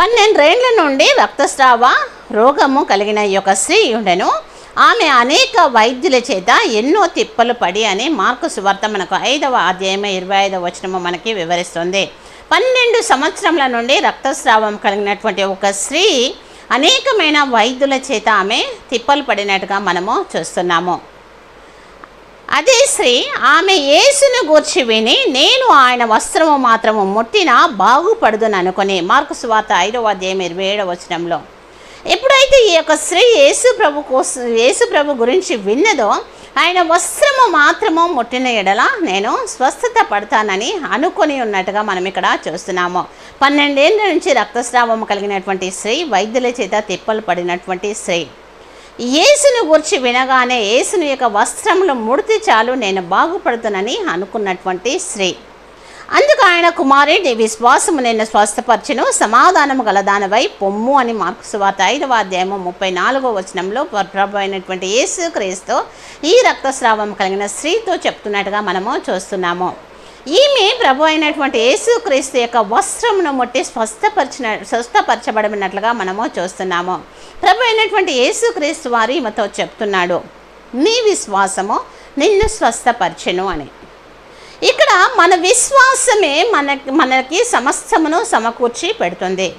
12 ఏండ్ల నుండి రక్తస్రావ రోగము కలిగిన ఈ యొక్క స్త్రీ ఉండెను. ఆమె అనేక వైద్యుల చేత ఎన్నో తిప్పలు పడి అని మార్కు సువార్త మనకు 5వ అధ్యాయం 25వ వచనము మనకి వివరిస్తుంది. 12 సంవత్సరముల నుండి రక్తస్రావం కలిగినటువంటి ఒక స్త్రీ అనేకమైన వైద్యుల చేత ఆమె తిప్పలు పడినట్టుగా మనము చూస్తున్నాము. అదే స్త్రీ ఆమె యేసును గూర్చి విని నేను ఆయన వస్త్రము మాత్రము ముట్టినా బాగుపడుదును అనుకుని మార్కు సువార్త 5వ అధ్యాయం 27వ వచనంలో ఎప్పుడైతే ఈ యొక్క స్త్రీ యేసు ప్రభు గురించి విన్నదో ఆయన వస్త్రము మాత్రము ముట్టిన ఎడల నేను స్వస్థత పడతానని అనుకొని ఉన్నట్టుగా మనం ఇక్కడ చూస్తున్నాము. 12 ఏళ్ళ నుంచి రక్తస్రావం కలిగినటువంటి స్త్రీ, వైద్యుల చేత తిప్పలు పడినటువంటి స్త్రీ, యేసును గురించి వినగానే యేసుని యొక్క వస్త్రములు ముడితే చాలు నేను బాగుపడుతానని అనుకున్నటువంటి స్త్రీ. అందుకు ఆయన కుమారి నీ విశ్వాసము నేను స్వస్థపరచును, సమాధానము గలదానవై పొమ్ము అని మార్కు సువార్త 5వ అధ్యాయం 34వ వచనంలో ప్రభు అయినటువంటి యేసు క్రీస్తు ఈ రక్తస్రావం కలిగిన స్త్రీతో చెప్తున్నట్టుగా మనము చూస్తున్నాము. ఈమె ప్రభు అయినటువంటి యేసు క్రీస్తు యొక్క వస్త్రమును ముట్టి స్వస్థపరచబడినట్లుగా మనము చూస్తున్నాము. ప్రభు అయినటువంటి యేసు క్రీస్తు వారు ఈమెతో చెప్తున్నాడు, నీ విశ్వాసము నిన్ను స్వస్థపరచెను అని. ఇక్కడ మన విశ్వాసమే మనకి సమస్తమును సమకూర్చి పెడుతుంది.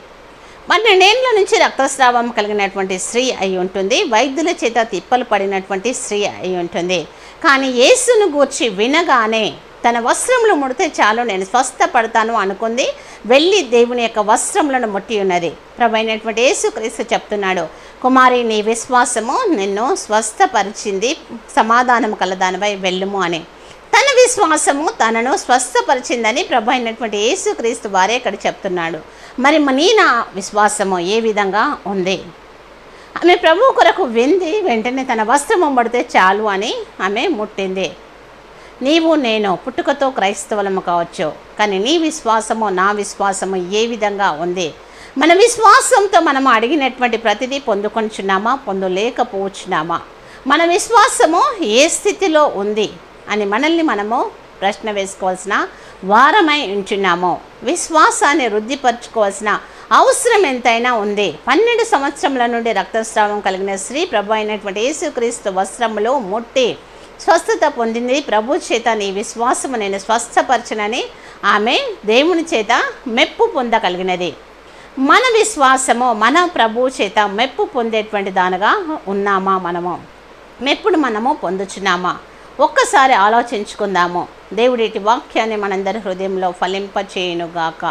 12 ఏళ్ళ నుంచి రక్తస్రావం కలిగినటువంటి స్త్రీ అయి ఉంటుంది, వైద్యుల చేత తిప్పలు పడినటువంటి స్త్రీ అయి ఉంటుంది. కానీ యేసును గూర్చి వినగానే తన వస్త్రములు ముడితే చాలు నేను స్వస్థపడతాను అనుకుంది. వెళ్ళి దేవుని యొక్క వస్త్రములను ముట్టి ఉన్నది. ప్రభు అయినటువంటి యేసు క్రీస్తు చెప్తున్నాడు, కుమారి నీ విశ్వాసము నిన్ను స్వస్థపరిచింది, సమాధానము కలదానిపై వెళ్ళుము అని. తన విశ్వాసము తనను స్వస్థపరిచిందని ప్రభు అయినటువంటి యేసు క్రీస్తు వారే ఇక్కడ చెప్తున్నాడు. మరి నా విశ్వాసము ఏ విధంగా ఉంది? ఆమె ప్రభు కొరకు వింది, వెంటనే తన వస్త్రము ముడితే చాలు అని ఆమె ముట్టింది. నీవు నేను పుట్టుకతో క్రైస్తవులము కావచ్చు, కానీ నీ విశ్వాసము నా విశ్వాసము ఏ విధంగా ఉంది? మన విశ్వాసంతో మనము అడిగినటువంటి ప్రతిదీ పొందుకొంచున్నామా, పొందలేకపోవచ్చున్నామా? మన విశ్వాసము ఏ స్థితిలో ఉంది అని మనల్ని మనము ప్రశ్న వేసుకోవాల్సిన వారమై ఉంచున్నాము. విశ్వాసాన్ని వృద్ధిపరచుకోవాల్సిన అవసరం ఎంతైనా ఉంది. 12 సంవత్సరముల నుండి రక్తస్రావం కలిగిన స్త్రీ ప్రభు అయినటువంటి యేసుక్రీస్తు వస్త్రములో ముట్టి స్వస్థత పొందింది. ప్రభు చేత నీ విశ్వాసము నేను స్వస్థపరచనని ఆమె దేవుని చేత మెప్పు పొందగలిగినది. మన విశ్వాసము మన ప్రభు చేత మెప్పు పొందేటువంటి దానిగా ఉన్నామా? మెప్పుడు మనము పొందుచున్నామా? ఒక్కసారి ఆలోచించుకుందాము. దేవుడి వాక్యాన్ని మనందరి హృదయంలో ఫలింపచేయునుగాక.